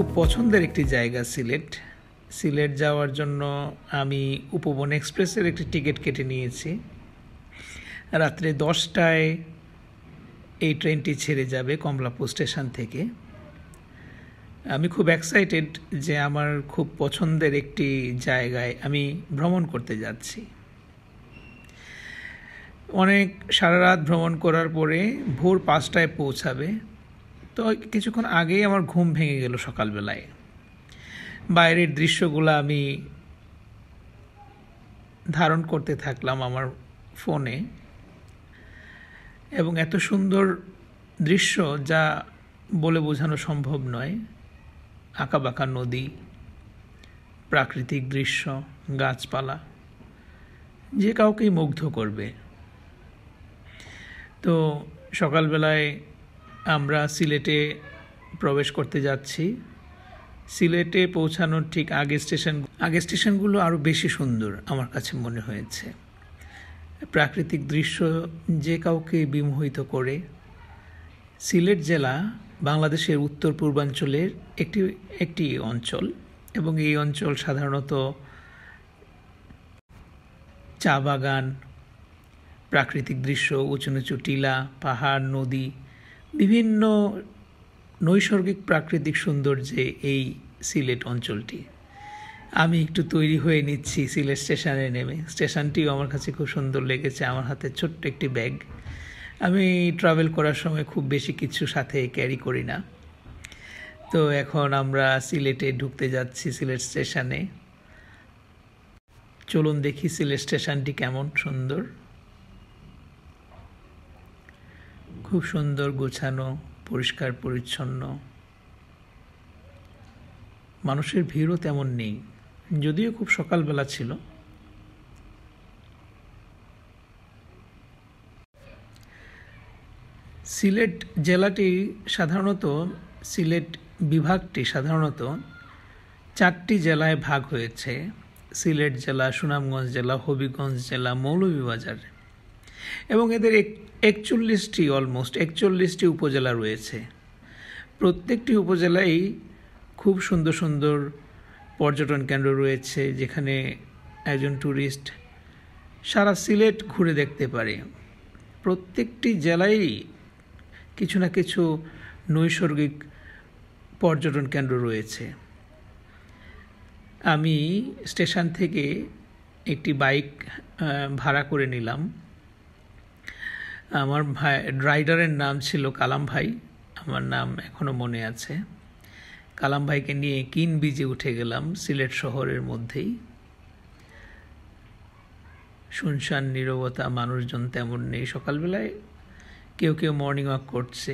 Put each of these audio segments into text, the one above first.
খুব পছন্দের একটি জায়গা সিলেট যাওয়ার জন্য আমি উপবন এক্সপ্রেসের একটি টিকিট কেটে নিয়েছি। রাত্রে 10টায় এই ট্রেনটি ছেড়ে যাবে কমলাপুর স্টেশন থেকে। আমি খুব এক্সাইটেড যে আমার খুব পছন্দের একটি জায়গায় আমি ভ্রমণ করতে যাচ্ছি। অনেক সারা রাত ভ্রমণ করার পরে ভোর 5টায় পৌঁছাবে। তো কিছুক্ষণ আগেই আমার ঘুম ভেঙে গেল সকালবেলায়। বাইরের দৃশ্যগুলো আমি ধারণ করতে থাকলাম আমার ফোনে, এবং এত সুন্দর দৃশ্য যা বলে বোঝানো সম্ভব নয়। আঁকাবাঁকা নদী, প্রাকৃতিক দৃশ্য, গাছপালা যে কাউকেই মুগ্ধ করবে। তো সকালবেলায় আমরা সিলেটে প্রবেশ করতে যাচ্ছি। সিলেটে পৌঁছানোর ঠিক আগের স্টেশনগুলো আরও বেশি সুন্দর আমার কাছে মনে হয়েছে। প্রাকৃতিক দৃশ্য যে কাউকে বিমোহিত করে। সিলেট জেলা বাংলাদেশের উত্তর পূর্বাঞ্চলের একটি অঞ্চল, এবং এই অঞ্চল সাধারণত চা বাগান, প্রাকৃতিক দৃশ্য, উঁচু নিচু টিলা, পাহাড়, নদী, বিভিন্ন নৈসর্গিক প্রাকৃতিক সৌন্দর্যে এই সিলেট অঞ্চলটি। আমি একটু তৈরি হয়ে নিচ্ছি সিলেট স্টেশনে নেমে। স্টেশনটিও আমার কাছে খুব সুন্দর লেগেছে। আমার হাতে ছোট্ট একটি ব্যাগ। আমি ট্রাভেল করার সময় খুব বেশি কিছু সাথে ক্যারি করি না। তো এখন আমরা সিলেটে ঢুকতে যাচ্ছি, সিলেট স্টেশনে। চলুন দেখি সিলেট স্টেশনটি কেমন সুন্দর। খুব সুন্দর, গোছানো, পরিষ্কার পরিচ্ছন্ন। মানুষের ভিড়ও তেমন নেই, যদিও খুব সকালবেলা ছিল। সিলেট বিভাগটি সাধারণত 4টি জেলায় ভাগ হয়েছে। সিলেট জেলা, সুনামগঞ্জ জেলা, হবিগঞ্জ জেলা, মৌলভীবাজার, এবং এদের 41টি উপজেলা রয়েছে। প্রত্যেকটি উপজেলায় খুব সুন্দর সুন্দর পর্যটন কেন্দ্র রয়েছে, যেখানে একজন ট্যুরিস্ট সারা সিলেট ঘুরে দেখতে পারে। প্রত্যেকটি জেলায় কিছু না কিছু নৈসর্গিক পর্যটন কেন্দ্র রয়েছে। আমি স্টেশন থেকে একটি বাইক ভাড়া করে নিলাম। আমার রাইডারের নাম ছিল কালাম ভাই, আমার নাম এখনো মনে আছে। কালাম ভাইকে নিয়ে কিনবিজে উঠে গেলাম সিলেট শহরের মধ্যেই। শুনশান নীরবতা, মানুষজন তেমন নেই। সকালবেলায় কেউ কেউ মর্নিং ওয়াক করছে,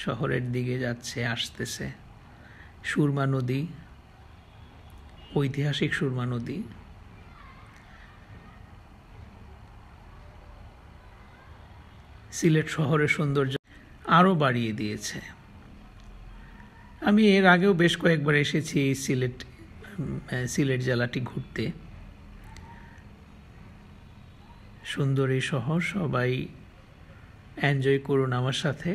শহরের দিকে যাচ্ছে, আসতেছে। সুরমা নদী, ঐতিহাসিক সুরমা নদী। সিলেট শহরের সৌন্দর্য আরও বাড়িয়ে দিয়েছে। আমি এর আগেও বেশ কয়েকবার এসেছি সিলেট জেলাটি ঘুরতে। সুন্দর এই শহর, সবাই এনজয় করুন আমার সাথে।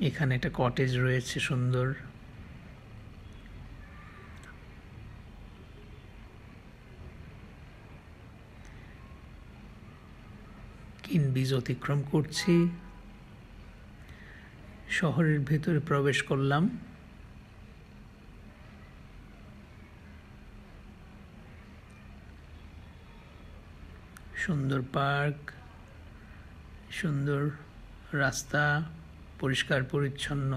এখানে একটা কটেজ রয়েছে সুন্দর। কিনবিজ অতিক্রম করছি, শহরের ভেতরে প্রবেশ করলাম। সুন্দর পার্ক, সুন্দর রাস্তা, পরিষ্কার পরিচ্ছন্ন।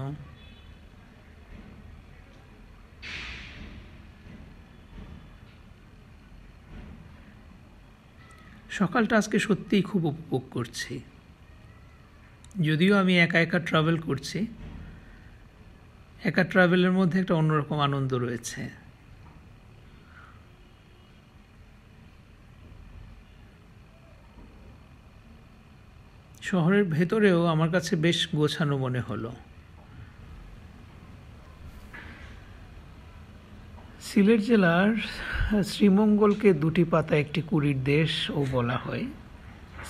সকালটা আজকে সত্যিই খুব উপভোগ করছি। যদিও আমি একা একা ট্রাভেল করছি, একা ট্রাভেলের মধ্যে একটা অন্যরকম আনন্দ রয়েছে। শহরের ভেতরেও আমার কাছে বেশ গোছানো মনে হলো। সিলেট জেলার শ্রীমঙ্গলকে দুটি পাতা একটি কুড়ির দেশও বলা হয়।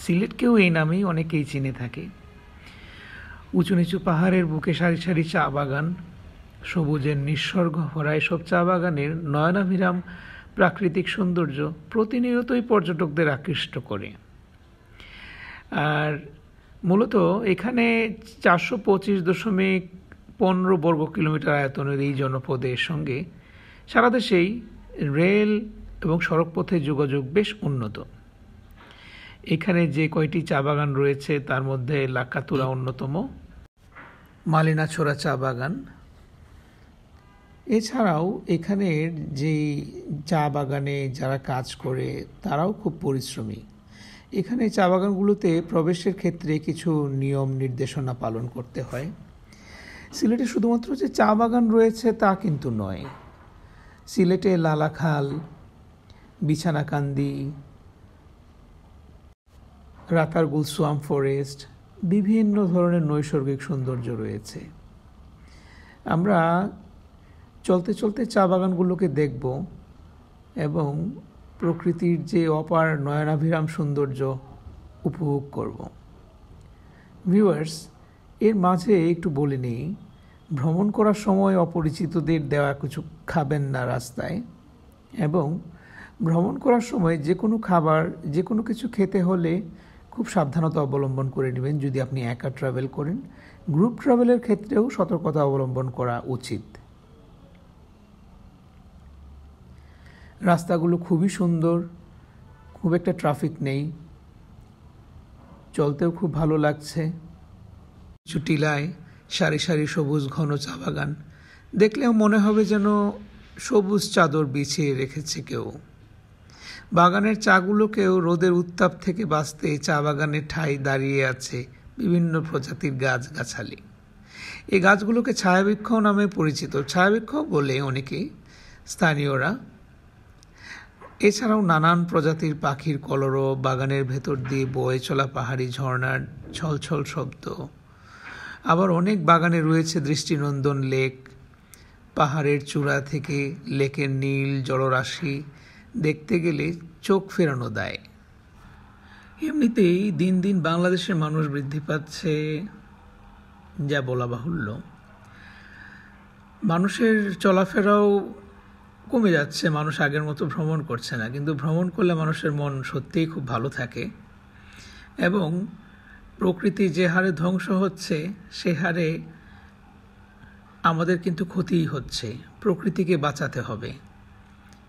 সিলেটকেও এই নামেই অনেকেই চিনে থাকে। উঁচু নিচু পাহাড়ের বুকে সারি সারি চা বাগান, সবুজের নিঃস্বর্গ ভরা এসব চা বাগানের নয়নাভিরাম প্রাকৃতিক সৌন্দর্য প্রতিনিয়তই পর্যটকদের আকৃষ্ট করে। আর মূলত এখানে 425.15 বর্গ কিলোমিটার আয়তনের এই জনপদের সঙ্গে সারা দেশেই রেল এবং সড়কপথে যোগাযোগ বেশ উন্নত। এখানে যে কয়টি চা বাগান রয়েছে তার মধ্যে লাকাতুরা অন্যতম, মালিনাছড়া চা বাগান। এছাড়াও এখানের যে চা বাগানে যারা কাজ করে তারাও খুব পরিশ্রমী। এখানে চা বাগানগুলোতে প্রবেশের ক্ষেত্রে কিছু নিয়ম নির্দেশনা পালন করতে হয়। সিলেটে শুধুমাত্র যে চা বাগান রয়েছে তা কিন্তু নয়। সিলেটে লালাখাল, বিছানাকান্দি, রাতারগুল সোয়াম্প ফরেস্ট, বিভিন্ন ধরনের নৈসর্গিক সৌন্দর্য রয়েছে। আমরা চলতে চলতে চা বাগানগুলোকে দেখব এবং প্রকৃতির যে অপার নয়নাভিরাম সৌন্দর্য উপভোগ করব। ভিউয়ার্স, এর মাঝে একটু বলে নিই, ভ্রমণ করার সময় অপরিচিতদের দেওয়া কিছু খাবেন না রাস্তায়, এবং ভ্রমণ করার সময় যে কোনো খাবার, যে কোনো কিছু খেতে হলে খুব সাবধানতা অবলম্বন করে নেবেন যদি আপনি একা ট্রাভেল করেন। গ্রুপ ট্রাভেলের ক্ষেত্রেও সতর্কতা অবলম্বন করা উচিত। রাস্তাগুলো খুবই সুন্দর, খুব একটা ট্রাফিক নেই, চলতেও খুব ভালো লাগছে। টিলায় সারি সারি সবুজ ঘন চা বাগান দেখলেও মনে হবে যেন সবুজ চাদর বিছিয়ে রেখেছে কেউ। বাগানের চাগুলোকেও রোদের উত্তাপ থেকে বাঁচতে চা বাগানের ঠাই দাঁড়িয়ে আছে বিভিন্ন প্রজাতির গাছগাছালি। এই গাছগুলোকে ছায়াবৃক্ষ নামে পরিচিত, ছায়াবৃক্ষ বলে অনেকে স্থানীয়রা। এছাড়াও নানান প্রজাতির পাখির কলরব, বাগানের ভেতর দিয়ে বয়ে চলা পাহাড়ি ঝর্ণার ছলছল শব্দ। আবার অনেক বাগানে রয়েছে দৃষ্টিনন্দন লেক। পাহাড়ের চূড়া থেকে লেকের নীল জলরাশি দেখতে গেলে চোখ ফেরানো দেয়। এমনিতেই দিন দিন বাংলাদেশের মানুষ বৃদ্ধি পাচ্ছে, যা বলা বাহুল্য। মানুষের চলাফেরাও কমে যাচ্ছে, মানুষ আগের মতো ভ্রমণ করছে না, কিন্তু ভ্রমণ করলে মানুষের মন সত্যিই খুব ভালো থাকে। এবং প্রকৃতি যে হারে ধ্বংস হচ্ছে সে হারে আমাদের কিন্তু ক্ষতিই হচ্ছে। প্রকৃতিকে বাঁচাতে হবে,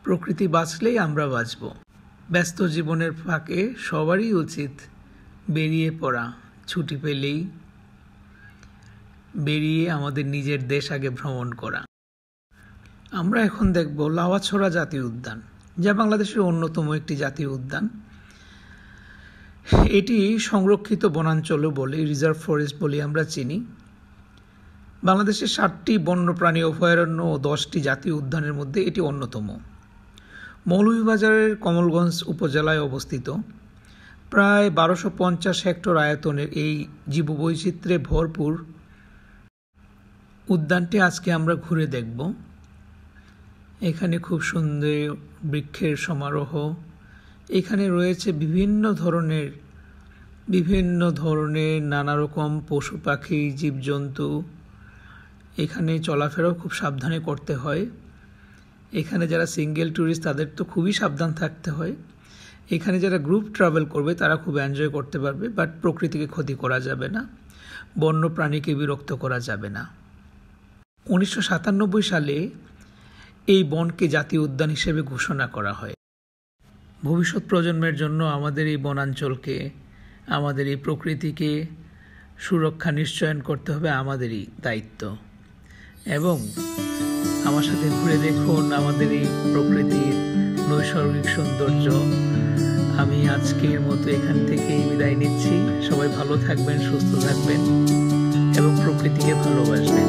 প্রকৃতি বাঁচলেই আমরা বাঁচব। ব্যস্ত জীবনের ফাঁকে সবারই উচিত বেরিয়ে পড়া, ছুটি পেলেই বেরিয়ে আমাদের নিজের দেশ আগে ভ্রমণ করা। আমরা এখন দেখব লাওয়াছড়া জাতীয় উদ্যান, যা বাংলাদেশের অন্যতম একটি জাতীয় উদ্যান। এটি সংরক্ষিত বনাঞ্চলও বলে, রিজার্ভ ফরেস্ট বলে আমরা চিনি। বাংলাদেশের 7টি বন্যপ্রাণী অভয়ারণ্য ও 10টি জাতীয় উদ্যানের মধ্যে এটি অন্যতম। মৌলভীবাজারের কমলগঞ্জ উপজেলায় অবস্থিত। প্রায় 1250 হেক্টর আয়তনের এই জীববৈচিত্র্যে ভরপুর উদ্যানটি আজকে আমরা ঘুরে দেখব। এখানে খুব সুন্দর বৃক্ষের সমারোহ। এখানে রয়েছে বিভিন্ন ধরনের নানা রকম পশু পাখি, জীবজন্তু। এখানে চলাফেরাও খুব সাবধানে করতে হয়। এখানে যারা সিঙ্গেল ট্যুরিস্ট তাদের তো খুবই সাবধান থাকতে হয়। এখানে যারা গ্রুপ ট্রাভেল করবে তারা খুব এনজয় করতে পারবে, বাট প্রকৃতিকে ক্ষতি করা যাবে না, বন্য প্রাণীকে বিরক্ত করা যাবে না। 1997 সালে এই বনকে জাতীয় উদ্যান হিসেবে ঘোষণা করা হয়। ভবিষ্যৎ প্রজন্মের জন্য আমাদের এই বনাঞ্চলকে, আমাদের এই প্রকৃতিকে সুরক্ষা নিশ্চয়ন করতে হবে আমাদেরই দায়িত্ব। এবং আমার সাথে ঘুরে দেখুন আমাদের এই প্রকৃতির নৈসর্গিক সৌন্দর্য। আমি আজকের মতো এখান থেকেই বিদায় নিচ্ছি। সবাই ভালো থাকবেন, সুস্থ থাকবেন এবং প্রকৃতিকে ভালোবাসবেন।